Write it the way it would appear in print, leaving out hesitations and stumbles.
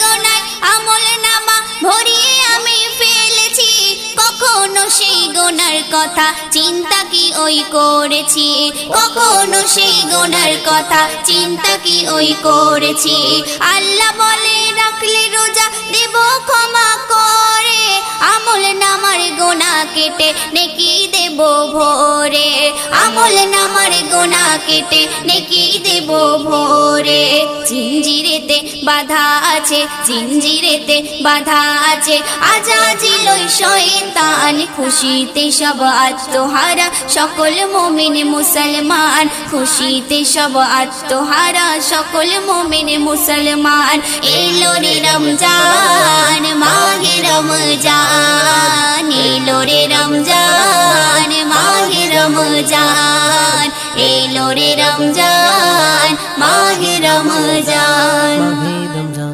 গোনায় গোনায় আমল নামা ভরিয়ে আমি ফেলেছি, কখনো সেই গোনার কথা চিন্তা কি ওই করেছি, কখনো সেই গোনার কথা চিন্তা কি ওই করেছি। আল্লাহ বলে রাখলে রোজা দেব ক্ষমা করে, আমল নামার গোনা কেটে নেকি দেব ভোরে, আমল নামার গোনা কেটে নেকি দেব ভোরে। জিঞ্জিরেতে বাধা আছে, জিঞ্জিরেতে বাধা আছে, আজাজিল ওই শয়তান, খুশিতে সব আত্মহারা সকল মুমিন মুসলমান, খুশিতে সব আত্মহারা সকল মুমিন মুসলমান। এলো রে রমজান মাহে রমজান, এলো রে রমজান মাহে রমজান, এলো রে রমজান মাহে রমজান।